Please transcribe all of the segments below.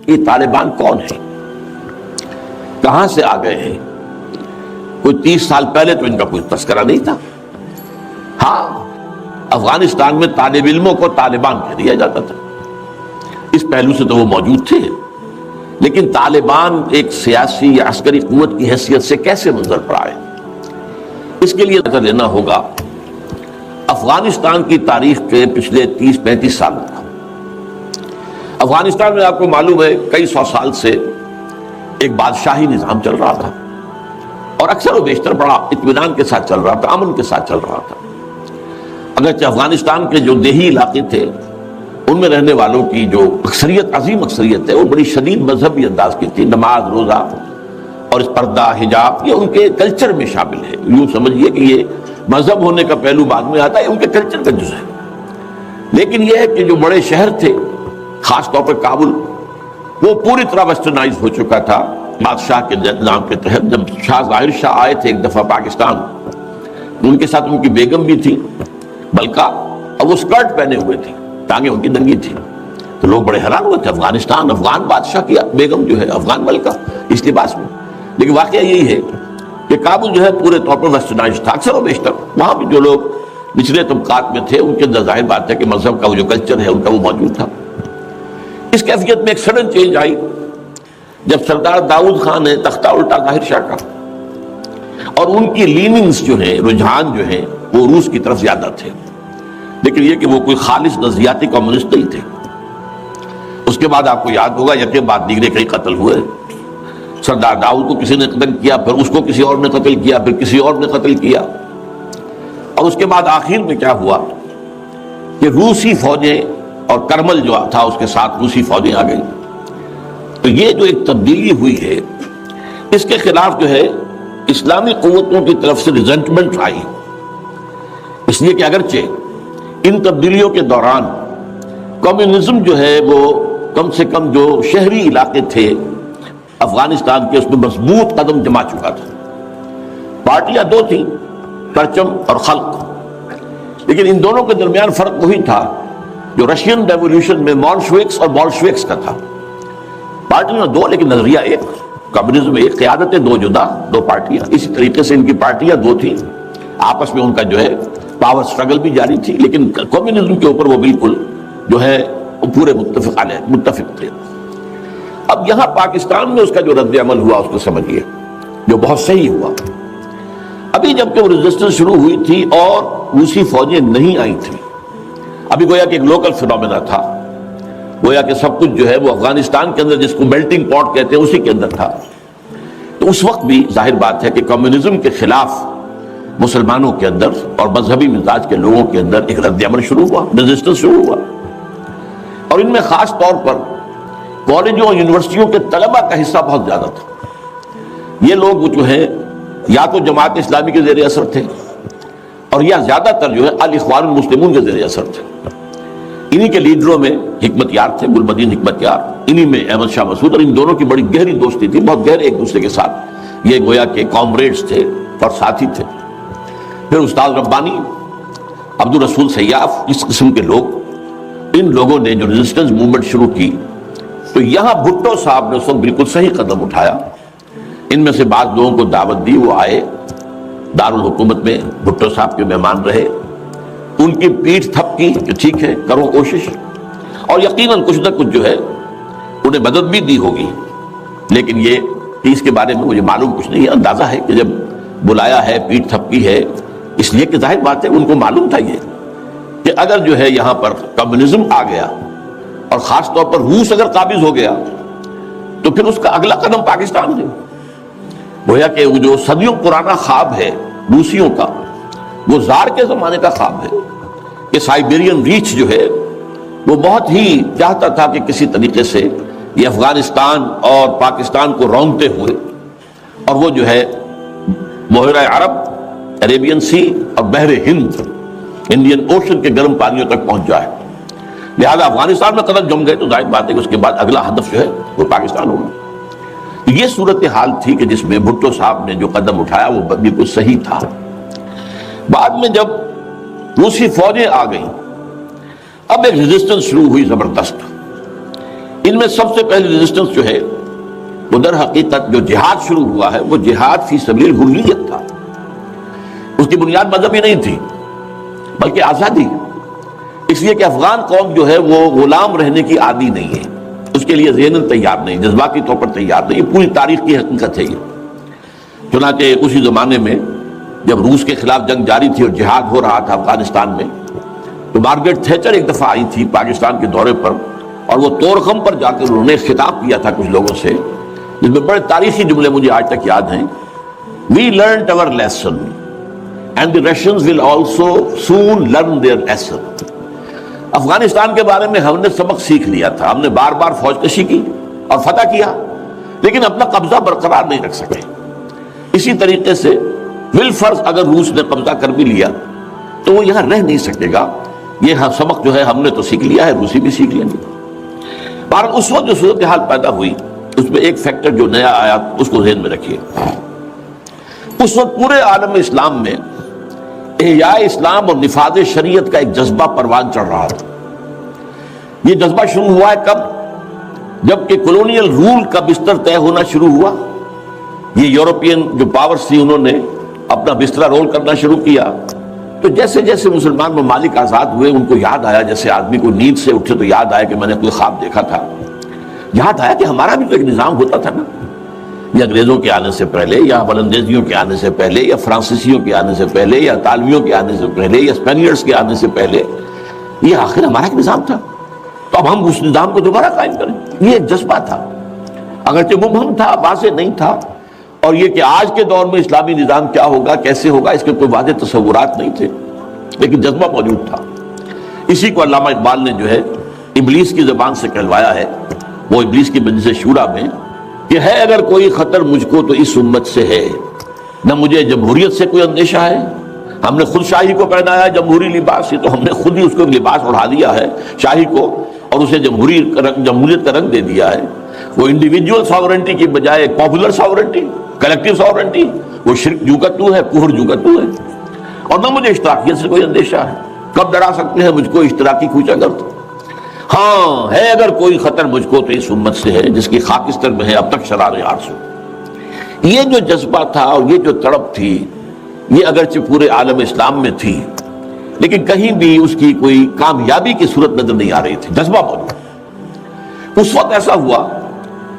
کہ یہ طالبان کون ہیں، کہاں سے آ گئے ہیں۔ کوئی 30 سال پہلے تو ان کا کوئی تذکرہ نہیں تھا۔ ہاں، افغانستان میں طالب علموں کو طالبان کہہ دیا جاتا تھا، اس پہلو سے تو وہ موجود تھے، لیکن طالبان ایک سیاسی یا عسکری قوت کی حیثیت سے کیسے منظر پر آئے، اس کے لیے نظر دینا ہوگا افغانستان کی تاریخ کے پچھلے 30-35 سالوں کا۔ افغانستان میں آپ کو معلوم ہے کئی سو سال سے ایک بادشاہی نظام چل رہا تھا، اور اکثر و بیشتر بڑا اطمینان کے ساتھ چل رہا تھا، امن کے ساتھ چل رہا تھا۔ اگرچہ افغانستان کے جو دیہی علاقے تھے ان میں رہنے والوں کی جو اکثریت، عظیم اکثریت ہے، وہ بڑی شدید مذہبی انداز کی تھی، نماز، روزہ اور اس پردہ، حجاب، یہ ان کے کلچر میں شامل ہے۔ یوں سمجھیے کہ یہ مذہب ہونے کا پہلو بعد میں آتا ہے، ان کے کلچر کا جز ہے۔ لیکن یہ ہے کہ جو بڑے شہر تھے، خاص طور پر کابل، وہ پوری طرح ویسٹرنائز ہو چکا تھا بادشاہ کے نام کے تحت۔ جب شاہ ظاہر شاہ آئے تھے ایک دفعہ پاکستان، ان کے ساتھ ان کی بیگم بھی تھی بلکہ، اور وہ اسکرٹ پہنے ہوئے تھی، ٹانگیں ان کی ننگی تھی، تو لوگ بڑے حیران ہوئے تھے، افغانستان، افغان بادشاہ کی بیگم جو ہے افغان ملکہ اس لباس میں۔ لیکن واقعہ یہی ہے کہ کابل جو ہے پورے طور پر ویسٹرنائز تھا، اکثر و بیشتر وہاں بھی جو لوگ نچلے طبقات میں تھے ان کے اندر ظاہر بات ہے کہ مذہب کا وہ جو کلچر ہے ان کا وہ موجود تھا۔ اس کیفیت میں ایک سڈن چینج آئی جب سردار داؤد خان نے تختہ الٹا ظاہر شاہ کا، اور ان کی لیننگز جو ہیں، رجحان جو ہیں، وہ روس کی طرف زیادہ تھے، لیکن یہ کہ وہ کوئی خالص نظریاتی کمیونسٹ نہیں تھے۔ اس کے بعد آپ کو یاد ہوگا یکے بعد دیگرے کئی قتل ہوئے، سردار داؤد کو کسی نے قتل کیا، پھر اس کو کسی اور نے قتل کیا، پھر کسی اور نے قتل کیا، اور اس کے بعد آخر میں کیا ہوا کہ روسی فوجیں اور کرمل جو تھا اس کے ساتھ روسی فوجیں آ گئی۔ تو یہ جو ایک تبدیلی ہوئی ہے، اس کے خلاف جو ہے اسلامی قوتوں کی طرف سے ریزنٹمنٹ آئی، اس لیے کہ اگرچہ ان تبدیلیوں کے دوران کمیونزم جو ہے وہ کم سے کم جو شہری علاقے تھے افغانستان کے، اس میں مضبوط قدم جما چکا تھا۔ پارٹیاں دو تھیں، پرچم اور خلق، لیکن ان دونوں کے درمیان فرق وہی تھا جو رشین ریولیوشن میں مولشوکس اور بولشوکس کا تھا۔ پارٹیاں دو لیکن نظریہ ایک، کمیونزم ایک، قیادتیں دو جدا، دو پارٹیاں۔ اسی طریقے سے ان کی پارٹیاں دو تھیں، آپس میں ان کا جو ہے پاور سٹرگل بھی جاری تھی، لیکن کمیونزم کے اوپر وہ بالکل جو ہے پورے متفق تھے۔ اب یہاں پاکستان میں اس کا جو رد عمل ہوا اس کو سمجھیے، جو بہت صحیح ہوا۔ ابھی جب کہ وہ ریزسٹنس شروع ہوئی تھی اور روسی فوجیں نہیں آئی تھیں، ابھی گویا کہ ایک لوکل فینومینا تھا، گویا کہ سب کچھ جو ہے وہ افغانستان کے اندر، جس کو میلٹنگ پاٹ کہتے ہیں، اسی کے اندر تھا۔ تو اس وقت بھی ظاہر بات ہے کہ کمیونزم کے خلاف مسلمانوں کے اندر اور مذہبی مزاج کے لوگوں کے اندر ایک رد عمل شروع ہوا، ریزسٹنس شروع ہوا، اور ان میں خاص طور پر کالجوں اور یونیورسٹیوں کے طلبہ کا حصہ بہت زیادہ تھا۔ یہ لوگ جو ہیں یا تو جماعت اسلامی کے زیر اثر تھے، اور یا زیادہ تر جو ہے الاخوان المسلمون کے زیر اثر تھے۔ انہی کے لیڈروں میں حکمت یار تھے، گلبدین حکمت یار، انہی میں احمد شاہ مسعود، اور ان دونوں کی بڑی گہری دوستی تھی، بہت گہرے ایک دوسرے کے ساتھ یہ گویا کہ کامریڈز تھے اور ساتھی تھے۔ پھر استاد ربانی، عبدالرسول سیاف، اس قسم کے لوگ، ان لوگوں نے جو ریزسٹنس موومنٹ شروع کی، تو یہاں بھٹو صاحب نے اس وقت بالکل صحیح قدم اٹھایا۔ ان میں سے بعض لوگوں کو دعوت دی، وہ آئے دارالحکومت میں، بھٹو صاحب کے مہمان رہے، ان کی پیٹھ تھپکی کہ ٹھیک ہے کرو کوشش، اور یقیناً کچھ نہ کچھ جو ہے انہیں مدد بھی دی ہوگی، لیکن یہ کہ اس کے بارے میں مجھے معلوم کچھ نہیں ہے۔ اندازہ ہے کہ جب بلایا ہے، پیٹھ تھپکی ہے، اس لیے کہ ظاہر بات ہے ان کو معلوم تھا یہ کہ اگر جو ہے یہاں پر کمیونزم آ گیا اور خاص طور پر روس اگر قابض ہو گیا تو پھر اس کا اگلا قدم پاکستان ہے۔ گویا کہ وہ جو صدیوں پرانا خواب ہے روسیوں کا، وہ زار کے زمانے کا خواب ہے کہ سائبیرین ریچ جو ہے وہ بہت ہی چاہتا تھا کہ کسی طریقے سے یہ افغانستان اور پاکستان کو رونگتے ہوئے، اور وہ جو ہے بحیرہ عرب، عربین سی اور بحر ہند، انڈین اوشن کے گرم پانیوں تک پہنچ جائے۔ لہذا افغانستان میں قدم جم گئے تو ظاہر بات ہے کہ اس کے بعد اگلا ہدف جو ہے وہ پاکستان ہوگا۔ یہ صورتحال تھی کہ جس میں بھٹو صاحب نے جو قدم اٹھایا وہ بالکل صحیح تھا۔ بعد میں جب روسی فوجیں آ گئیں، اب ایک ریزسٹنس شروع ہوئی زبردست۔ ان میں سب سے پہلی ریزسٹنس جو ہے وہ در حقیقت جو جہاد شروع ہوا ہے وہ جہاد فی سبیل حریت تھا. اس کی بنیاد مذہبی نہیں تھی بلکہ آزادی. اس لیے کہ افغان قوم جو ہے وہ غلام رہنے کی عادی نہیں ہے، اس کے لیے ذہناً تیار نہیں، جذباتی طور پر تیار نہیں. یہ پوری تاریخ کی حقیقت ہے. یہ چنانچہ اسی زمانے میں جب روس کے خلاف جنگ جاری تھی اور جہاد ہو رہا تھا افغانستان میں، تو مارگریٹ تھیچر ایک دفعہ آئی تھی پاکستان کے دورے پر، اور وہ طورخم پر جا کر انہوں نے خطاب کیا تھا کچھ لوگوں سے، جس میں بڑے تاریخی جملے مجھے آج تک یاد ہیں. We learned our lesson and the Russians will also soon learn their lesson. Afghanistan کے بارے میں ہم نے سبق سیکھ لیا تھا. ہم نے بار بار فوج کشی کی اور فتح کیا، لیکن اپنا قبضہ برقرار نہیں رکھ سکے. اسی طریقے سے بالفرض اگر روس نے قبضہ کر بھی لیا تو وہ یہاں رہ نہیں سکے گا. یہ سبق جو ہے ہم نے تو سیکھ لیا ہے، روسی بھی سیکھ لیں گے. بہرحال اس وقت جو صورتحال پیدا ہوئی اس میں ایک فیکٹر جو نیا آیا اس کو ذہن میں رکھیے. اس وقت پورے عالم اسلام میں احیاء اسلام اور نفاذ شریعت کا ایک جذبہ پروان چڑھ رہا تھا. یہ جذبہ شروع ہوا ہے کب؟ جب کہ کولونیل رول کا بستر طے ہونا شروع ہوا. یہ یورپین جو پاورز تھی انہوں نے اپنا بستر رول کرنا شروع کیا. تو جیسے جیسے مسلمان ممالک آزاد ہوئے ان کو یاد آیا، جیسے آدمی کو نیند سے اٹھے تو یاد آیا کہ میں نے کوئی خواب دیکھا تھا. یاد آیا کہ ہمارا بھی تو ایک نظام ہوتا تھا نا، یا انگریزوں کے آنے سے پہلے، یا ولندیزیوں کے آنے سے پہلے، یا فرانسیسیوں کے آنے سے پہلے، یا اطالویوں کے آنے سے پہلے، یا اسپینیئرز کے آنے سے پہلے. یہ آخر ہمارا ایک نظام تھا، تو اب ہم اس نظام کو دوبارہ قائم کریں. یہ ایک جذبہ تھا، اگرچہ مبہم تھا، واضح نہیں تھا. اور یہ کہ آج کے دور میں اسلامی نظام کیا ہوگا، کیسے ہوگا، اس کے کوئی واضح تصورات نہیں تھے، لیکن جذبہ موجود تھا. اسی کو علامہ اقبال نے جو ہے ابلیس کی زبان سے کہلوایا ہے، وہ ابلیس کی مجلس شورا میں، کہ ہے اگر کوئی خطر مجھ کو تو اس امت سے ہے، نہ مجھے جمہوریت سے کوئی اندیشہ ہے. ہم نے خود شاہی کو پہنایا جمہوری لباس، یہ تو ہم نے خود ہی اس کو لباس اڑا دیا ہے شاہی کو، اور اسے جمہوریت کا رنگ دے دیا ہے. وہ انڈیویجول ساورنٹی کی بجائے پاپولر ساورنٹی، کلیکٹیو ساورنٹی، وہ شرک جو کا تو ہے، کفر جو کا تو ہے. اور نہ مجھے اشتراکیت سے کوئی اندیشہ ہے. کب ڈرا سکتے ہیں مجھ کو اشتراکی کوچہ گرد؟ ہاں ہے اگر کوئی خطر مجھ کو تو اس امت سے ہے جس کی خاکستر میں ہے اب تک شرار آرزو. یہ جو جذبہ تھا اور یہ جو تڑپ تھی، یہ اگرچہ پورے عالم اسلام میں تھی، لیکن کہیں بھی اس کی کوئی کامیابی کی صورت نظر نہیں آ رہی تھی. جذبہ موجود. اس وقت ایسا ہوا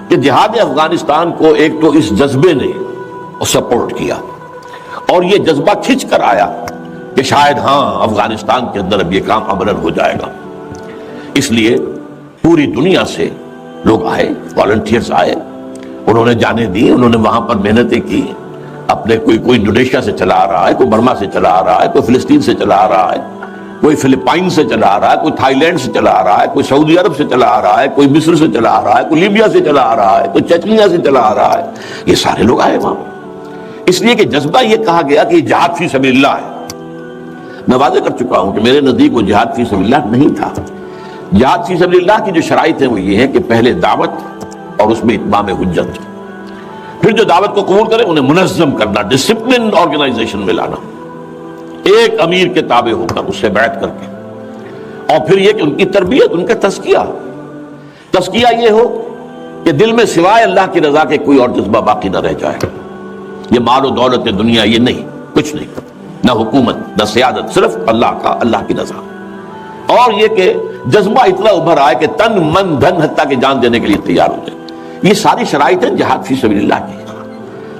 کہ جہاد افغانستان کو ایک تو اس جذبے نے سپورٹ کیا، اور یہ جذبہ کھنچ کر آیا کہ شاید ہاں افغانستان کے اندر اب یہ کام عملاً ہو جائے گا. اس لیے پوری دنیا سے لوگ آئے، والنٹیئرز آئے، انہوں نے جانیں دی، انہوں نے وہاں پر محنتیں کی. اپنے کوئی انڈونیشیا سے چلا آ رہا ہے، کوئی برما سے چلا آ رہا ہے، کوئی فلسطین سے چلا آ رہا ہے، کوئی فلپائن سے چلا آ رہا ہے، کوئی تھائی لینڈ سے چلا آ رہا ہے، کوئی سعودی عرب سے چلا آ رہا ہے، کوئی مصر سے چلا آ رہا ہے، کوئی لیبیا سے چلا آ رہا ہے، کوئی چچنیا سے چلا آ رہا ہے. یہ سارے لوگ آئے وہاں، اس لیے کہ جذبہ یہ کہا گیا کہ یہ جہاد فی سبیل اللہ ہے. میں واضح کر چکا ہوں کہ میرے نزدیک وہ جہاد فی سبیل اللہ نہیں تھا. جہاد فی سبیل اللہ کی جو شرائط ہیں وہ یہ ہے کہ پہلے دعوت اور اس میں اتمام حجت، پھر جو دعوت کو قبول کرے انہیں منظم کرنا، ڈسپلن آرگنائزیشن میں لانا، ایک امیر کے تابع ہو کر، اس سے بیعت کر کے، اور پھر یہ کہ ان کی تربیت، ان کا تزکیہ یہ ہو کہ دل میں سوائے اللہ کی رضا کے کوئی اور جذبہ باقی نہ رہ جائے. یہ مال و دولت دنیا یہ نہیں، کچھ نہیں، نہ حکومت نہ سیادت، صرف اللہ کی رضا. اور یہ کہ جذبہ اتنا ابھر آئے کہ تن من دھن حتیٰ کہ جان دینے کے لیے تیار ہو جائے. یہ ساری شرائط ہیں جہاد فی سبیل اللہ کی.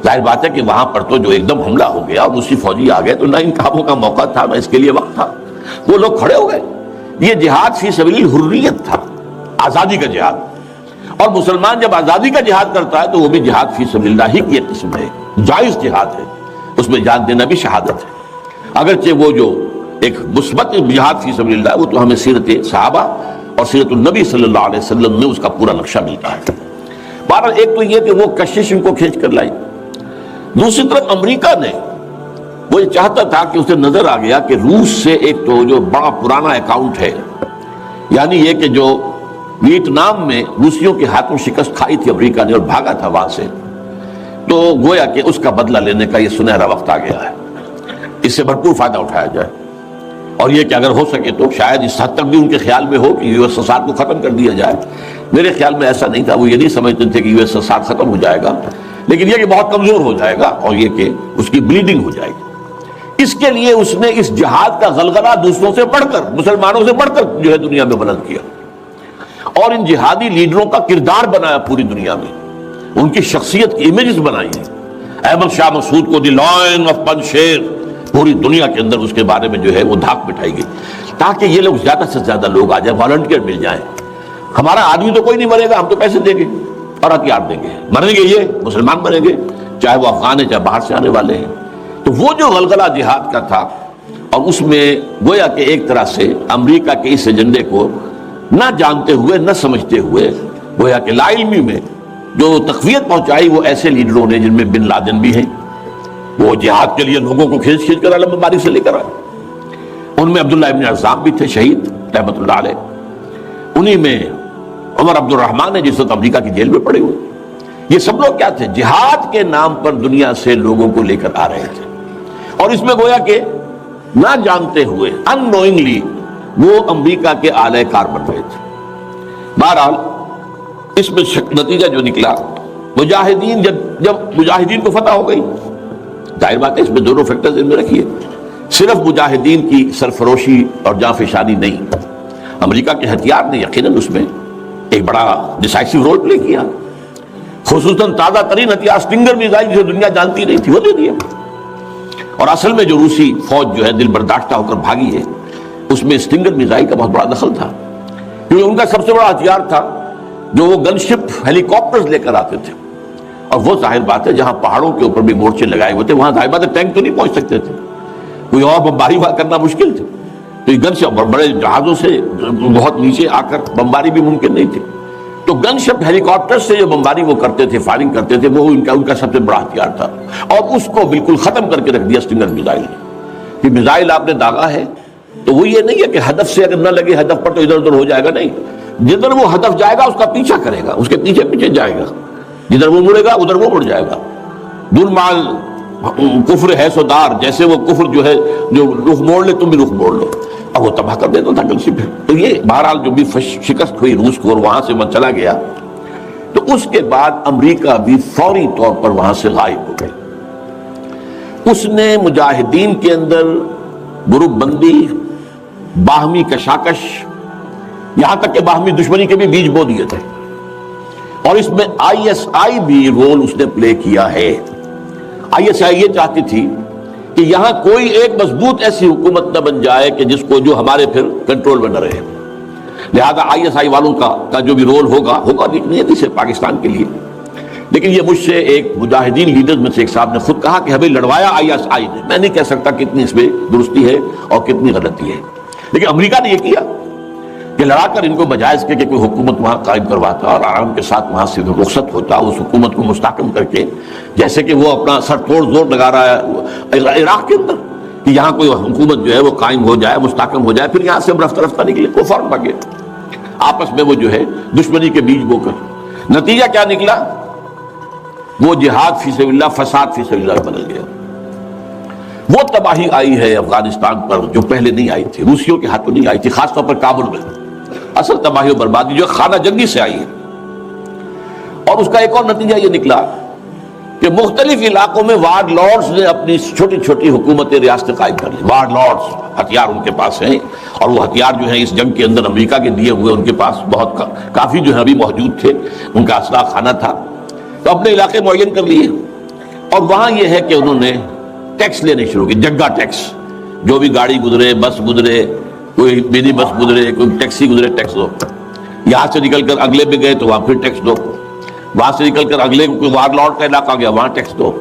ظاہر بات ہے کہ وہاں پر تو جو ایک دم حملہ ہو گیا اور دوسری فوجی آ گئے تو نہ ان کاموں کا موقع تھا نہ اس کے لیے وقت تھا. وہ لوگ کھڑے ہو گئے. یہ جہاد فی سبیل حریت تھا، آزادی کا جہاد. اور مسلمان جب آزادی کا جہاد کرتا ہے تو وہ بھی جہاد فی سبیل اللہ ہی کی ایک قسم ہے، جائز جہاد ہے، اس میں جان دینا بھی شہادت ہے. اگرچہ وہ جو ایک مثبت جہاد فی سبیل اللہ وہ تو ہمیں سیرت صحابہ اور سیرت النبی صلی اللہ علیہ وسلم میں اس کا پورا نقشہ ملتا ہے. بہرحال ایک تو یہ کہ وہ کشش ان کو کھینچ کر لائی. دوسری طرف امریکہ نے وہ یہ چاہتا تھا کہ اسے نظر آ گیا کہ روس سے ایک تو جو بڑا پرانا اکاؤنٹ ہے، یعنی یہ کہ جو ویتنام میں روسیوں کے ہاتھوں شکست کھائی تھی امریکہ نے اور بھاگا تھا وہاں سے، تو گویا کہ اس کا بدلہ لینے کا یہ سنہرا وقت آ گیا ہے. اس سے بھرپور فائدہ اٹھایا جائے، اور یہ کہ اگر ہو سکے تو شاید اس حد تک بھی ان کے خیال میں ہو کہ USSR کو ختم کر دیا جائے. میرے خیال میں ایسا نہیں تھا، وہ یہ نہیں سمجھتے تھے کہ USSR ختم ہو جائے گا، لیکن یہ کہ بہت کمزور ہو جائے گا اور یہ کہ اس کی بلیڈنگ ہو جائے گی۔ اس کے لیے اس نے اس جہاد کا غلغلہ دوسروں سے بڑھ کر، مسلمانوں سے بڑھ کر جو ہے دنیا میں بلند کیا، اور ان جہادی لیڈروں کا کردار بنایا پوری دنیا میں، ان کی شخصیت کی امیجز بنائی ہیں۔ احمد شاہ مسعود کو دی لائن آف پنشیر، پوری دنیا کے اندر اس کے بارے میں جو ہے وہ دھاک بٹھائی گئی، تاکہ یہ لوگ زیادہ سے زیادہ لوگ آ جائیں، والنٹیئر مل جائیں۔ ہمارا آدمی تو کوئی نہیں مرے گا، ہم تو پیسے دیں گے اور ہتھیار دیں گے، مریں گے یہ مسلمان مریں گے، چاہے وہ افغان ہیں چاہے باہر سے آنے والے ہیں۔ تو وہ جو غلغلہ جہاد کا تھا، اور اس میں گویا کہ ایک طرح سے امریکہ کے اس ایجنڈے کو نہ جانتے ہوئے، نہ سمجھتے ہوئے، گویا کہ لا علمی میں جو تقویت پہنچائی وہ ایسے لیڈروں نے، جن میں بن لادن بھی ہیں، وہ جہاد کے لیے لوگوں کو کھینچ کھینچ کر علم مبارک سے لے کر آئے۔ ان میں عبداللہ ابن عزام بھی تھے، شہید رحمۃ اللہ علیہ۔ انہی میں عمر عبد الرحمن ہے، جس وقت امریکہ کی جیل میں پڑے ہوئے۔ یہ سب لوگ کیا تھے؟ جہاد کے نام پر دنیا سے لوگوں کو لے کر آ رہے تھے، اور اس میں گویا کہ نہ جانتے ہوئے، ان نوئنگلی، وہ امریکہ کے آلہ کار بن رہے تھے۔ بہرحال اس میں نتیجہ جو نکلا، مجاہدین جب مجاہدین کو فتح ہو گئی، ظاہر بات ہے اس میں دونوں فیکٹرز ان میں رکھیے، صرف مجاہدین کی سرفروشی اور جانفشانی نہیں، امریکہ کے ہتھیار نے یقیناً اس میں ایک بڑا ڈیسائسو رول پلے کیا، خصوصاً تازہ ترین ہتھیار سٹنگر میزائل، جسے دنیا جانتی نہیں تھی، وہ دے دیا۔ اور اصل میں جو روسی فوج جو ہے دل برداشتہ ہو کر بھاگی ہے، اس میں سٹنگر میزائل کا بہت بڑا دخل تھا، کیونکہ ان کا سب سے بڑا ہتھیار تھا جو وہ گن شپ ہیلی کاپٹرز لے کر آتے تھے، اور وہ ظاہر بات ہے جہاں پہاڑوں کے اوپر بھی مورچے لگائے ہوئے تھے، وہاں ظاہر بات ہے ٹینک تو نہیں پہنچ سکتے تھے، کوئی اور بمباری وہاں کرنا مشکل تھی، تو یہ گن شپ بڑے جہازوں سے بہت نیچے آ کر بمباری بھی ممکن نہیں تھی، تو گن شپ ہیلی کاپٹر سے جو بمباری وہ کرتے تھے، فائرنگ کرتے تھے، وہ ان کا سب سے بڑا ہتھیار تھا، اور اس کو بالکل ختم کر کے رکھ دیا سٹنگر میزائل نے۔ کہ میزائل آپ نے داغا ہے تو وہ یہ نہیں ہے کہ ہدف سے اگر نہ لگے ہدف پر تو ادھر ادھر ہو جائے گا، نہیں، جدھر وہ ہدف جائے گا اس کا پیچھا کرے گا، اس کے پیچھے پیچھے جائے گا، جدھر وہ مڑے گا ادھر وہ مڑ جائے گا۔ دل مال کفر ہے سودار، جیسے وہ کفر جو ہے جو رخ موڑ لے تم بھی رخ موڑ لو، اب وہ تباہ کر دیتا تھا گن شپ۔ تو یہ بہرحال جو بھی شکست ہوئی روس کو اور وہاں سے من چلا گیا، تو اس کے بعد امریکہ بھی فوری طور پر وہاں سے غائب ہو گئی۔ اس نے مجاہدین کے اندر گروپ بندی، باہمی کشاکش، یہاں تک کہ باہمی دشمنی کے بھی بیج بو دیے تھے، اور اس میں ISI بھی رول اس نے پلے کیا ہے۔ ISI یہ چاہتی تھی کہ یہاں کوئی ایک مضبوط ایسی حکومت نہ بن جائے کہ جس کو جو ہمارے پھر کنٹرول میں نہ رہے، لہذا ISI والوں کا جو بھی رول ہوگا نہیں صرف پاکستان کے لیے، لیکن یہ مجھ سے ایک مجاہدین لیڈر میں سے ایک صاحب نے خود کہا کہ ہمیں لڑوایا ISI نے۔ میں نہیں کہہ سکتا کتنی اس میں درستی ہے اور کتنی غلطی ہے، لیکن امریکہ نے یہ کیا کہ لڑا کر ان کو بجائے اس کے کہ کوئی حکومت وہاں قائم کرواتا اور آرام کے ساتھ وہاں سے رخصت ہوتا، اس حکومت کو مستحکم کر کے، جیسے کہ وہ اپنا سر توڑ زور لگا رہا ہے عراق کے اندر کہ یہاں کوئی حکومت جو ہے وہ قائم ہو جائے، مستحکم ہو جائے، پھر یہاں سے ہم رفتہ رفتہ نکلے، کو فوراً بھاگے، آپس میں وہ جو ہے دشمنی کے بیج بو کر۔ نتیجہ کیا نکلا؟ وہ جہاد فی سبیل اللہ، فساد فی سبیل اللہ بدل گیا۔ وہ تباہی آئی ہے افغانستان پر جو پہلے نہیں آئی تھی، روسیوں کے ہاتھوں نہیں آئی تھی، خاص طور پر کابل میں۔ اصل تباہی و بربادی جو خانہ جنگی سے آئی ہے، اور اس کا ایک اور نتیجہ یہ نکلا کہ مختلف علاقوں میں وارڈ لارڈز نے اپنی چھوٹی چھوٹی حکومتیں، ریاستیں قائم کر لی۔ وارڈ لارڈز، ہتھیار ان کے پاس ہیں، اور وہ ہتھیار جو ہیں اس جنگ کے اندر امریکہ کے دیے ہوئے ان کے پاس بہت کافی جو ہے ابھی موجود تھے، ان کا اسلحہ خانہ تھا، تو اپنے علاقے معین کر لیے۔ اور وہاں یہ ہے کہ انہوں نے ٹیکس لینے شروع کی، جگہ ٹیکس، جو بھی گاڑی گزرے، بس گزرے، کوئی منی بس گزرے، کوئی ٹیکسی گزرے، ٹیکس دو۔ یہاں سے نکل کر اگلے میں گئے تو وہاں پھر ٹیکس دو، وہاں سے نکل کر اگلے کوئی وارڈ لارڈ کا علاقہ گیا وہاں ٹیکس دو۔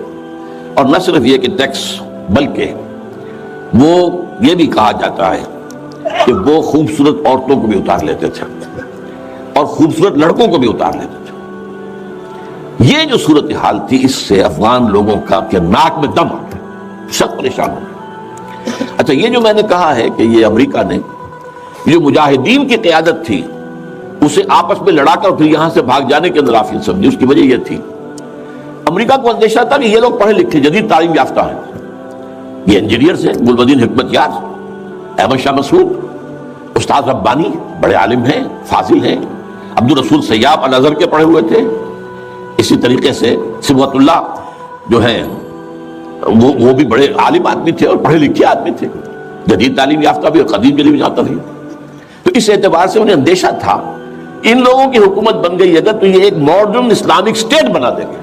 اور نہ صرف یہ کہ ٹیکس، بلکہ وہ یہ بھی کہا جاتا ہے کہ وہ خوبصورت عورتوں کو بھی اتار لیتے تھے اور خوبصورت لڑکوں کو بھی اتار لیتے تھے۔ یہ جو صورتحال تھی، اس سے افغان لوگوں کا کہ ناک میں دم آ گیا، سخت پریشان ہو گئے۔ اچھا، یہ جو میں نے کہا ہے کہ یہ امریکہ نے جو مجاہدین کی قیادت تھی اسے آپس میں لڑا کر پھر یہاں سے بھاگ جانے کے اندر آفیل سمجھی، اس کی وجہ یہ تھی امریکہ کو اندیشہ تھا کہ یہ لوگ پڑھے لکھے، جدید تعلیم یافتہ ہیں، یہ انجینئرز ہیں، گلبدین حکمت یار، احمد شاہ مسعود، استاد ربانی، بڑے عالم ہیں، فاضل ہیں، عبد الرسول سیاب الازہر کے پڑھے ہوئے تھے. اسی طریقے سے صبغت اللہ جو ہیں وہ بھی بڑے عالم آدمی تھے اور پڑھے لکھے آدمی تھے, جدید تعلیم یافتہ بھی اور قدیم کے لیے بھی جانتا تھا. تو اس اعتبار سے انہیں اندیشہ تھا ان لوگوں کی حکومت بن گئی اگر تو یہ ایک ماڈرن اسلامک اسٹیٹ بنا دیں گے,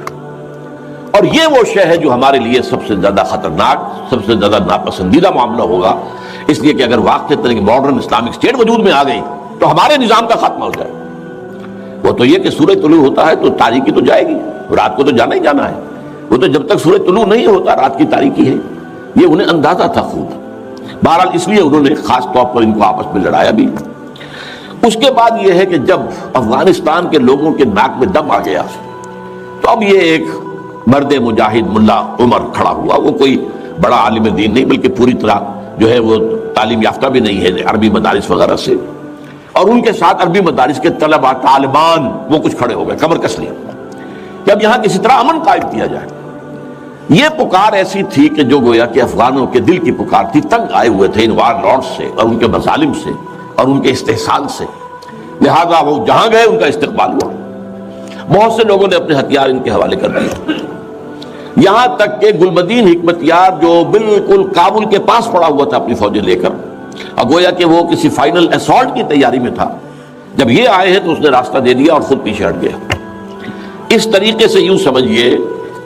اور یہ وہ شے ہے جو ہمارے لیے سب سے زیادہ خطرناک, سب سے زیادہ ناپسندیدہ معاملہ ہوگا, اس لیے کہ اگر واقعی طرح کی ماڈرن اسلامک اسٹیٹ وجود میں آ گئی تو ہمارے نظام کا خاتمہ ہو جائے. وہ تو یہ کہ سورج طلوع ہوتا ہے تو تاریکی تو جائے گی, رات کو تو جانا ہی جانا ہے. وہ تو جب تک سورج طلوع نہیں ہوتا رات کی تاریکی ہے, یہ انہیں اندازہ تھا خوب. بہرحال اس لیے انہوں نے خاص طور پر ان کو آپس میں لڑایا بھی. اس کے بعد یہ ہے کہ جب افغانستان کے لوگوں کے ناک میں دم آ گیا تو اب یہ ایک مرد مجاہد ملا عمر کھڑا ہوا. وہ کوئی بڑا عالم دین نہیں بلکہ پوری طرح جو ہے وہ تعلیم یافتہ بھی نہیں ہے عربی مدارس وغیرہ سے, اور ان کے ساتھ عربی مدارس کے طلباء طالبان وہ کچھ کھڑے ہو گئے کمر کس لیے کہ اب یہاں کسی طرح امن قائم کیا جائے. یہ پکار ایسی تھی کہ جو گویا کہ افغانوں کے دل کی پکار تھی, تنگ آئے ہوئے تھے ان وار لارڈ سے اور ان کے مظالم سے اور ان کے استحصال سے, لہذا وہ جہاں گئے ان کا استقبال ہوا. بہت سے لوگوں نے اپنے ہتھیار ان کے حوالے کر دیے, یہاں تک کہ گلبدین حکمت یار جو بالکل کابل کے پاس پڑا ہوا تھا اپنی فوجیں لے کر, اور گویا کہ وہ کسی فائنل اسالٹ کی تیاری میں تھا, جب یہ آئے ہیں تو اس نے راستہ دے دیا اور خود پیچھے ہٹ گیا. اس طریقے سے یوں سمجھیے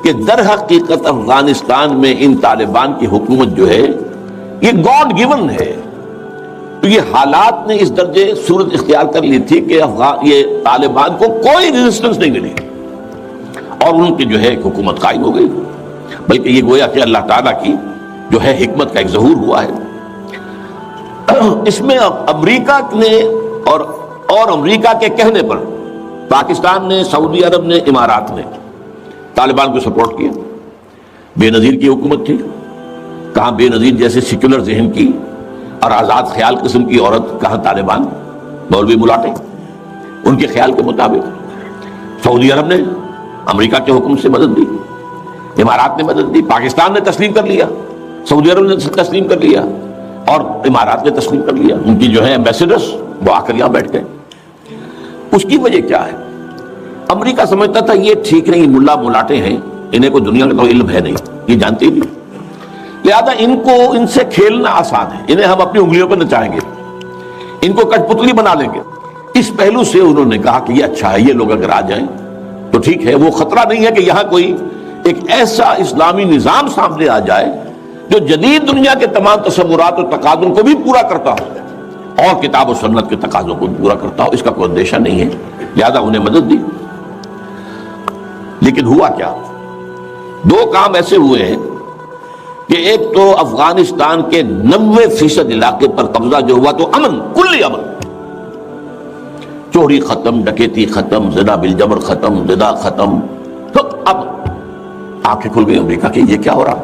کہ در حقیقت افغانستان میں ان طالبان کی حکومت جو ہے یہ گاڈ گیون ہے. تو یہ حالات نے اس درجے صورت اختیار کر لی تھی کہ یہ طالبان کو کوئی ریزسٹنس نہیں ملی اور ان کی جو ہے ایک حکومت قائم ہو گئی. بلکہ یہ گویا کہ اللہ تعالیٰ کی جو ہے حکمت کا ایک ظہور ہوا ہے. اس میں امریکہ نے اور امریکہ کے کہنے پر پاکستان نے, سعودی عرب نے, امارات نے طالبان کو سپورٹ کیا. بے نظیر کی حکومت تھی, کہاں بے نظیر جیسے سیکولر ذہن کی اور آزاد خیال قسم کی عورت, کہاں طالبان مولوی ملاٹے ان کے خیال کے مطابق. سعودی عرب نے امریکہ کے حکم سے مدد دی, امارات نے مدد دی, پاکستان نے تسلیم کر لیا, سعودی عرب نے تسلیم کر لیا اور امارات نے تسلیم کر لیا. ان کی جو ہے ایمبیسڈرز وہ آ کر یہاں بیٹھ گئے. اس کی وجہ کیا ہے؟ امریکہ سمجھتا تھا یہ ٹھیک نہیں, ملا ملاٹے ہیں, انہیں کوئی دنیا کا تو علم ہے نہیں, یہ جانتے ہی نہیں, لہذا ان سے کھیلنا آسان ہے, انہیں ہم اپنی انگلیوں پہ نچائیں گے, ان کو کٹ پتلی بنا لیں گے. اس پہلو سے انہوں نے کہا کہ یہ اچھا ہے, یہ لوگ اگر آ جائیں تو ٹھیک ہے. وہ خطرہ نہیں ہے کہ یہاں کوئی ایک ایسا اسلامی نظام سامنے آ جائے جو جدید دنیا کے تمام تصورات اور تقاضوں کو بھی پورا کرتا ہو اور کتاب و سنت کے تقاضوں کو بھی پورا کرتا ہو. اس کا کوئی اندیشہ نہیں ہے, لہذا انہیں مدد دی. لیکن ہوا کیا؟ دو کام ایسے ہوئے ہیں کہ ایک تو افغانستان کے 90% علاقے پر قبضہ جو ہوا تو امن, کلی امن, چوری ختم, ڈکیتی ختم, زنا بالجبر ختم, زنا ختم. تو اب آنکھیں کھل گئی امریکہ کی, یہ کیا ہو رہا؟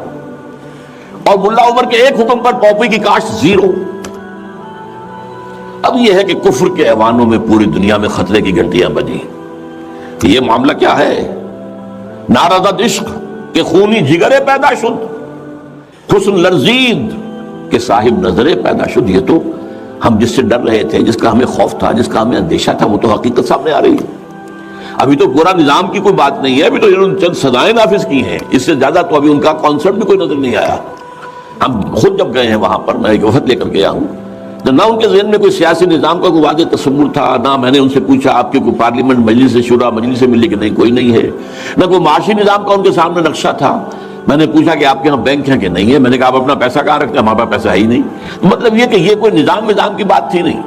اور ملا عمر کے ایک حکم پر پاپی کی کاشت زیرو. اب یہ ہے کہ کفر کے ایوانوں میں پوری دنیا میں خطرے کی گھنٹیاں بجی. یہ معاملہ کیا ہے؟ نارضت عشق کے خونی جگرے پیدا شد, حسن لرزید کے صاحب نظرے پیدا شد. یہ تو ہم جس سے ڈر رہے تھے, جس کا ہمیں خوف تھا, جس کا ہمیں اندیشہ تھا, وہ تو حقیقت سامنے آ رہی ہے. ابھی تو پورا نظام کی کوئی بات نہیں ہے, ابھی تو انہوں نے چند سزائیں نافذ کی ہیں, اس سے زیادہ تو ابھی ان کا کانسرٹ بھی کوئی نظر نہیں آیا. ہم خود جب گئے ہیں وہاں پر, میں ایک وفد لے کر گیا ہوں, نہ ان کے ذہن میں کوئی سیاسی نظام کا کوئی واضح تصور تھا, نہ میں نے ان سے پوچھا آپ کی کوئی پارلیمنٹ مجلس شورا مجلس سے ملی کہ نہیں کوئی نہیں ہے, نہ کوئی معاشی نظام کا ان کے سامنے نقشہ تھا. میں نے پوچھا کہ آپ کے یہاں بینک ہیں کہ نہیں ہے, میں نے کہا آپ اپنا پیسہ کہاں رکھتے ہیں, ہمارے پاس پیسہ ہے ہی نہیں. مطلب یہ کہ یہ کوئی نظام کی بات تھی نہیں.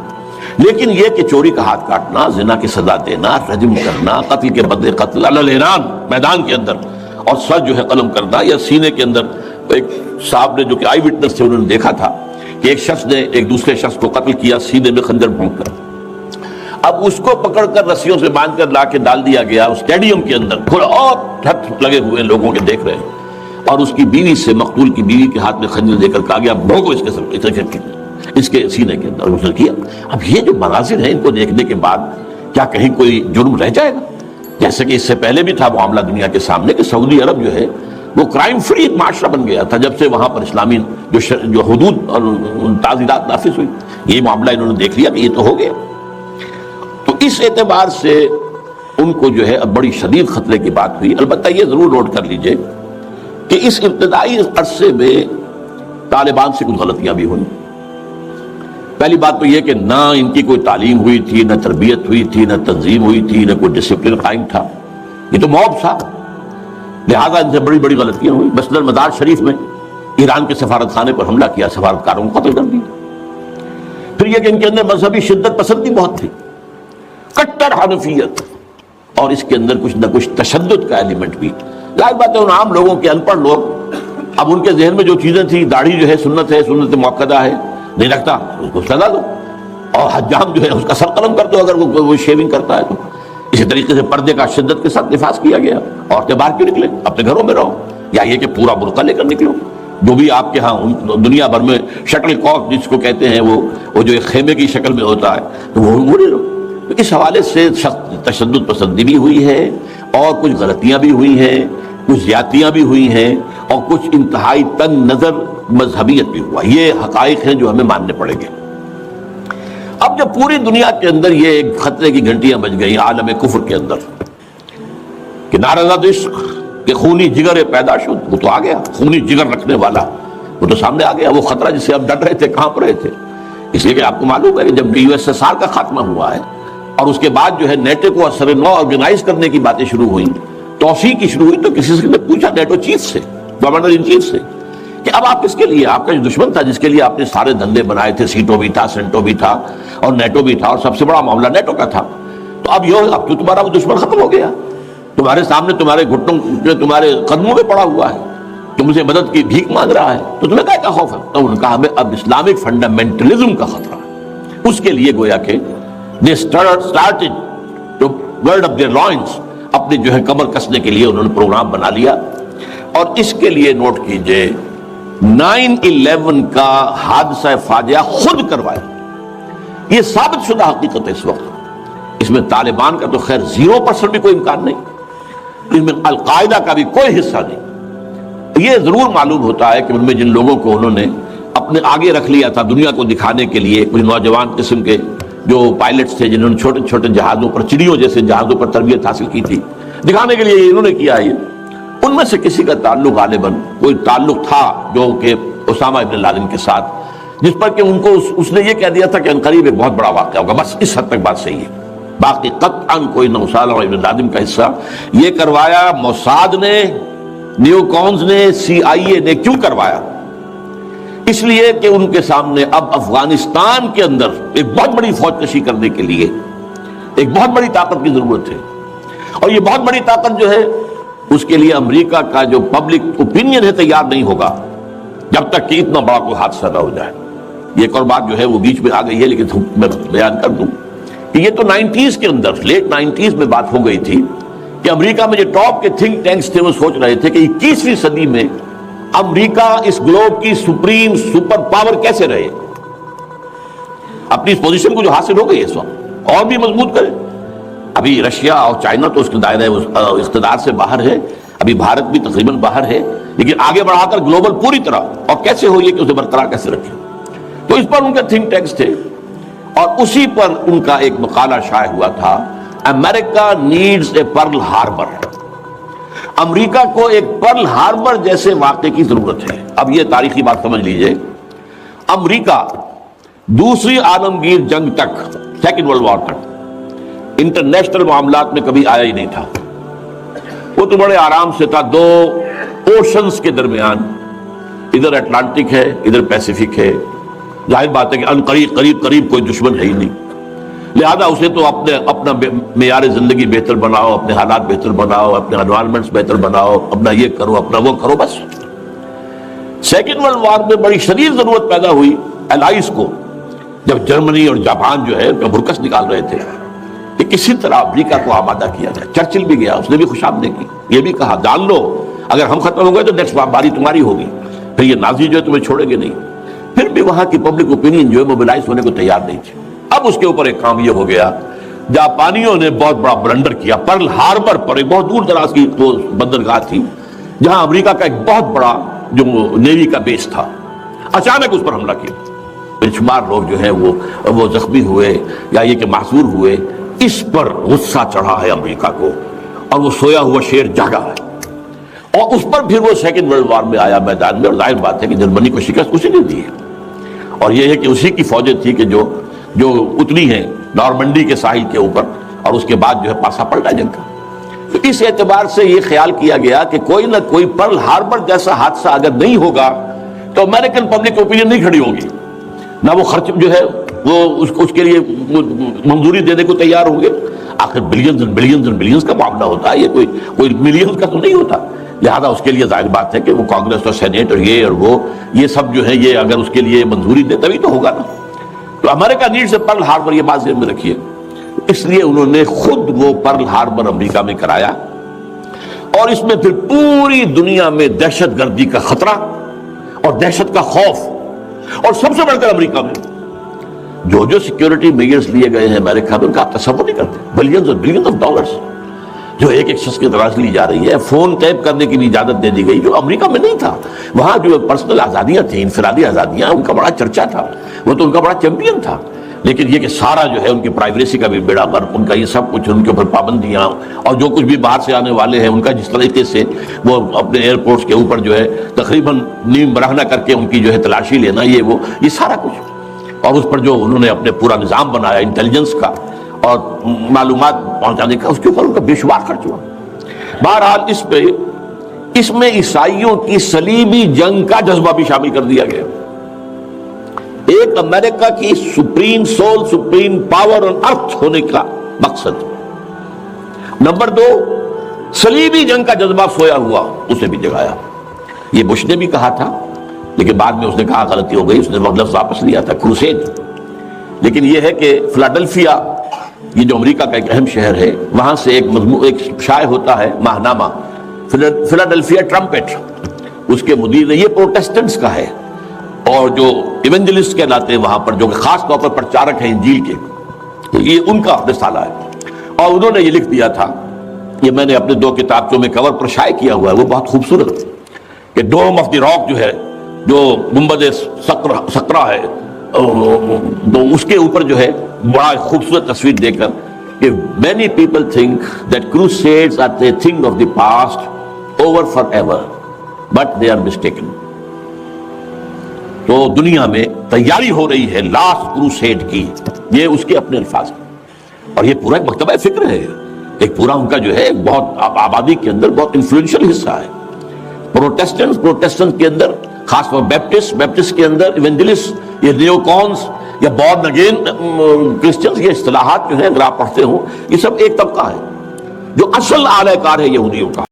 لیکن یہ کہ چوری کا ہاتھ کاٹنا, زنا کی سزا دینا, رجم کرنا, قتل کے بدلے قتل العلان میدان کے اندر, اور سر جو ہے قلم کرنا یا سینے کے اندر. ایک صاحب نے جو کہ آئی وٹنس تھے, انہوں نے دیکھا تھا کہ ایک شخص نے ایک دوسرے شخص کو قتل کیا سینے میں خنجر بھونک کر. اب اس کو پکڑ کر رسیوں سے باندھ کر لا کے ڈال دیا گیا اسٹیڈیم کے اندر, تھوڑا اور ہاتھ لگے ہوئے لوگوں کے دیکھ رہے ہیں, اور اس کی بیوی سے, مقتول کی بیوی کے ہاتھ میں خنجر دے کر کہا گیا بھونکو اس کے سینے کے اندر. اس نے کیا. اب یہ جو مناظر ہیں ان کو دیکھنے کے بعد کیا کہیں کوئی جرم رہ جائے گا؟ جیسے کہ اس سے پہلے بھی تھا معاملہ دنیا کے سامنے کہ سعودی عرب جو ہے وہ کرائم فری ایک معاشرہ بن گیا تھا جب سے وہاں پر اسلامی جو حدود اور تعزیرات نافذ ہوئی. یہ معاملہ انہوں نے دیکھ لیا کہ یہ تو ہو گیا. تو اس اعتبار سے ان کو جو ہے اب بڑی شدید خطرے کی بات ہوئی. البتہ یہ ضرور نوٹ کر لیجئے کہ اس ابتدائی عرصے میں طالبان سے کچھ غلطیاں بھی ہوئی. پہلی بات تو یہ کہ نہ ان کی کوئی تعلیم ہوئی تھی، نہ تربیت ہوئی تھی، نہ تنظیم ہوئی تھی، نہ کوئی ڈسپلن قائم تھا. یہ تو موب تھا، لہذا ان سے بڑی بڑی غلطیاں ہوئی. مثلا مزار شریف میں ایران کے سفارت خانے پر حملہ کیا، سفارتکاروں کو قتل کر دیا. پھر یہ کہ ان کے اندر مذہبی شدت پسندی بہت تھی، کٹر حنفیت، اور اس کے اندر کچھ نہ کچھ تشدد کا ایلیمنٹ بھی. ظاہر بات ہے ان عام لوگوں کے ان پڑھ لوگ، اب ان کے ذہن میں جو چیزیں تھیں، داڑھی جو ہے سنت موقدہ ہے، نہیں رکھتا اس کو سزا دو، اور حجام جو ہے اس کا سر قلم کر دو اگر وہ شیونگ کرتا ہے تو. اسی طریقے سے پردے کا شدت کے ساتھ نفاذ کیا گیا. عورتیں باہر کیوں نکلیں، اپنے گھروں میں رہو، یا یہ کہ پورا برقع لے کر نکلو. جو بھی آپ کے ہاں دنیا بھر میں شٹل کاک جس کو کہتے ہیں وہ جو ایک خیمے کی شکل میں ہوتا ہے تو وہ نہیں رہو. تو اس حوالے سے تشدد پسندی بھی ہوئی ہے، اور کچھ غلطیاں بھی ہوئی ہیں، کچھ زیادتیاں بھی ہوئی ہیں، اور کچھ انتہائی تنگ نظر مذہبیت بھی ہوا. یہ حقائق ہیں جو ہمیں ماننے پڑیں گے. اب جب پوری دنیا کے اندر یہ ایک خطرے کی گھنٹیاں بج گئی عالم کفر کے اندر کہ نارضا عشق کہ خونی جگر پیدا شد، وہ تو آ گیا. خونی جگر رکھنے والا وہ تو سامنے آ گیا. وہ خطرہ جسے اب ڈر رہے تھے، کہاں رہے تھے. اس لیے کہ آپ کو معلوم ہے کہ جب USSR کا خاتمہ ہوا ہے اور اس کے بعد جو ہے نیٹو کو اثر نو آرگنائز کرنے کی باتیں شروع ہوئیں، توسیع کی شروع ہوئی، تو کسی سے نے پوچھا نیٹو چیف سے، کمانڈر ان چیف سے، کہ اب آپ کس کے لیے، آپ کا جو دشمن تھا جس کے لیے آپ نے سارے دھندے بنائے تھے، سیٹو بھی تھا، سینٹو بھی تھا، اور نیٹو بھی تھا، اور سب سے بڑا معاملہ نیٹو کا تھا، تو اب تو تمہارا وہ دشمن ختم ہو گیا، تمہارے سامنے تمہارے گھٹنوں تمہارے قدموں میں پڑا ہوا ہے، تم سے مدد کی بھیک مانگ رہا ہے، تو تمہیں کیا خوف ہے؟ تو ان کا ہمیں اب اسلامک فنڈامنٹلزم کا خطرہ ہے. اس کے لیے گویا کہ they started to gird up their loins، اپنے جو ہے کمر کسنے کے لیے انہوں نے پروگرام بنا لیا. اور اس کے لیے نوٹ کیجئے 9/11 کا حادثہ فاجعہ خود کروایا. یہ ثابت شدہ حقیقت ہے. اس وقت اس میں طالبان کا تو خیر 0% بھی کوئی امکان نہیں، اس میں القاعدہ کا بھی کوئی حصہ نہیں. یہ ضرور معلوم ہوتا ہے کہ ان میں جن لوگوں کو انہوں نے اپنے آگے رکھ لیا تھا دنیا کو دکھانے کے لیے، کچھ نوجوان قسم کے جو پائلٹس تھے جنہوں نے چھوٹے چھوٹے جہازوں پر، چڑیوں جیسے جہازوں پر تربیت حاصل کی تھی، دکھانے کے لیے انہوں نے کیا ہے. ان میں سے کسی کا تعلق غالباً کوئی تعلق تھا جو کہ اسامہ ابن لادن کے ساتھ، جس پر کہ ان کو اس نے یہ کہہ دیا تھا کہ عنقریب ایک بہت بڑا واقعہ ہوگا. بس اس حد تک بات صحیح ہے. باقی قطعاً کوئی نہ اسامہ ابن لادن کا حصہ. یہ کروایا موساد نے، نیو کونز نے، CIA نے. کیوں کروایا؟ اس لیے کہ ان کے سامنے اب افغانستان کے اندر ایک بہت بڑی فوج کشی کرنے کے لیے ایک بہت بڑی طاقت کی ضرورت ہے. اور یہ بہت بڑی طاقت جو ہے اس کے لیے امریکہ کا جو پبلک اوپینین ہے تیار نہیں ہوگا جب تک کہ اتنا بڑا کوئی حادثہ نہ ہو جائے. یہ ایک اور بات جو ہے وہ بیچ میں آ گئی ہے، لیکن میں بیان کر دوں کہ یہ تو 90s کے اندر، لیٹ 90s میں بات ہو گئی تھی کہ امریکہ میں جو ٹاپ کے تھنک ٹینکس تھے وہ سوچ رہے تھے کہ 21ویں صدی میں امریکہ اس گلوب کی سپریم سپر پاور کیسے رہے، اپنی اس پوزیشن کو جو حاصل ہو گئی اس وقت اور بھی مضبوط کرے. ابھی رشیا اور چائنا تو اس کے دائرے اقتدار سے باہر ہے، ابھی بھارت بھی تقریباً باہر ہے، لیکن آگے بڑھا کر گلوبل پوری طرح، اور کیسے ہو یہ کہ اسے برقرار کیسے رکھے. تو اس پر ان کے تھنک ٹینکس تھے، اور اسی پر ان کا ایک مقالہ شائع ہوا تھا، امریکہ نیڈز اے پرل ہاربر. امریکہ کو ایک پرل ہاربر جیسے واقعے کی ضرورت ہے. اب یہ تاریخی بات سمجھ لیجئے، امریکہ دوسری عالمگیر جنگ تک، سیکنڈ ورلڈ وار تک انٹرنیشنل معاملات میں کبھی آیا ہی نہیں تھا. وہ تو بڑے آرام سے تھا دو اوشنز کے درمیان، ادھر اٹلانٹک ہے ادھر پیسیفک ہے. ظاہر بات ہے کہ ان قریب کوئی دشمن ہے ہی نہیں، لہذا اسے تو اپنا معیار زندگی بہتر بناؤ، اپنے حالات بہتر بناؤ، اپنے انوائرمنٹس بہتر بناؤ، اپنا یہ کرو اپنا وہ کرو بس. سیکنڈ ورلڈ وار میں بڑی شدید ضرورت پیدا ہوئی الائز کو، جب جرمنی اور جاپان جو ہے بھرکس نکال رہے تھے کہ کسی طرح امریکہ کو آمادہ کیا جائے. چرچل بھی گیا، اس نے بھی خوش آمدید کی، یہ بھی کہا جان لو اگر ہم ختم ہو گئے تو نیکسٹ باری تمہاری ہوگی، پھر یہ نازی جو ہے تمہیں چھوڑیں گے نہیں. پھر بھی وہاں کی پبلک اوپینین جو ہے موبلائز ہونے کو تیار نہیں تھی. اب اس کے اوپر ایک کام یہ ہو گیا، جاپانیوں نے بہت بڑا بلنڈر کیا. پرل ہاربر پر ایک بہت دور دراز کی بندرگاہ تھی جہاں امریکہ کا ایک بہت بڑا جو نیوی کا بیس تھا، اچانک اس پر حملہ کیا. بے شمار لوگ جو ہیں وہ زخمی ہوئے یا یہ کہ محصور ہوئے. اس پر غصہ چڑھا ہے امریکہ کو، اور وہ سویا ہوا شیر جاگا ہے، اور اس پر پھر وہ سیکنڈ ورلڈ وار میں آیا میدان میں، اور ظاہر بات ہے کہ جرمنی کو شکست اسی نے دی ہے، اور یہ ہے کہ اسی کی فوجیں تھی کہ جو اتنی ہیں نارمنڈی کے ساحل کے اوپر، اور اس کے بعد جو ہے پاسا پلٹا جنگ کا۔ تو اس اعتبار سے یہ خیال کیا گیا کہ کوئی نہ کوئی پرل ہاربر جیسا حادثہ اگر نہیں ہوگا تو امریکن پبلک اوپینین نہیں کھڑی ہوگی، نہ وہ خرچ جو ہے وہ اس کے لیے منظوری دینے کو تیار ہوں گے۔ آخر billions and billions and billions کا معاملہ ہوتا ہے، یہ کوئی ملینز کا تو نہیں ہوتا، لہذا اس کے لیے ظاہر بات ہے کہ وہ کانگریس اور سینیٹ اور یہ سب جو ہے یہ اگر اس کے لیے منظوری دے تبھی تو ہوگا نا۔ تو امریکہ نیڈز اے پرل ہاربر، یہ بات ذہن میں رکھیے۔ اس لیے انہوں نے خود وہ پرل ہاربر امریکہ میں کرایا، اور اس میں پھر پوری دنیا میں دہشت گردی کا خطرہ اور دہشت کا خوف، اور سب سے بڑھ کر امریکہ میں جو سیکیورٹی میجرز لیے گئے ہیں امریکہ میں، ان کا آپ تصور نہیں کرتے، بلینز اور بلینز آف ڈالرز جو ایک شخص کی طرح سے لی جا رہی ہے۔ فون ٹیپ کرنے کی بھی اجازت دے دی گئی، جو امریکہ میں نہیں تھا۔ وہاں جو پرسنل آزادیاں تھیں، انفرادی آزادیاں، ان کا بڑا چرچا تھا، وہ تو ان کا بڑا چیمپئن تھا، لیکن یہ کہ سارا جو ہے ان کی پرائیویسی کا بھی بیڑا غرق، ان کا یہ سب کچھ، ان کے اوپر پابندیاں، اور جو کچھ بھی باہر سے آنے والے ہیں ان کا جس طریقے سے وہ اپنے ایئرپورٹس کے اوپر جو ہے تقریباً نیم برہنہ کر کے ان کی جو ہے تلاشی لینا، یہ سارا کچھ، اور اس پر جو انہوں نے اپنے پورا نظام بنایا انٹیلیجنس کا اور معلومات پہنچانے کا، اس کے اوپر ان کا بے شمار خرچ ہوا۔ بہرحال اس میں عیسائیوں کی صلیبی جنگ کا جذبہ بھی شامل کر دیا گیا۔ ایک امریکہ کی supreme soul, supreme power on earth ہونے کا مقصد۔ نمبر 2، صلیبی جنگ کا جذبہ سویا ہوا، اسے بھی جگایا۔ یہ بش نے بھی کہا تھا، لیکن بعد میں اس نے کہا غلطی ہو گئی، اس نے لفظ واپس لیا تھا، کروسیڈ۔ لیکن یہ ہے کہ فلاڈلفیا، یہ جو امریکہ کا ایک اہم شہر ہے، وہاں سے ایک شائع ہوتا ہے ماہنامہ فلاڈلفیا ٹرمپٹ، اس کے مدیر نے، یہ پروٹیسٹنٹس کا ہے، اور جو ایونجلسٹ کہلاتے ہیں وہاں پر، جو کہ خاص طور پر پرچارک ہیں انجیل کے، یہ ان کا رسالہ ہے، اور انہوں نے یہ لکھ دیا تھا، یہ میں نے اپنے 2 کتابوں میں کور پر شائع کیا ہوا ہے، وہ بہت خوبصورت، کہ ڈوم آف دی راک جو ہے، جو گنبد سقرا ہے، تو اس کے اوپر جو ہے بڑا خوبصورت تصویر دے کر کہ many people think that crusades are a thing of the past, over forever, but they are mistaken۔ تو دنیا میں تیاری ہو رہی ہے لاسٹ کروسیڈ کی، یہ اس کے اپنے الفاظ ہیں، اور یہ پورا ایک مکتبہ فکر ہے، ایک پورا ان کا جو ہے بہت آبادی کے اندر بہت انفلوئنشل حصہ ہے۔ پروٹیسٹنٹ کے اندر خاص طور بیپٹسٹ کے اندر ایونجلسٹ، یہ نیو کونس یا بورن اگین کرسچنز، یہ اصطلاحات جو ہیں اگر آپ پڑھتے ہو، یہ سب ایک طبقہ ہے جو اصل اعلی کار ہے یہودیوں کا۔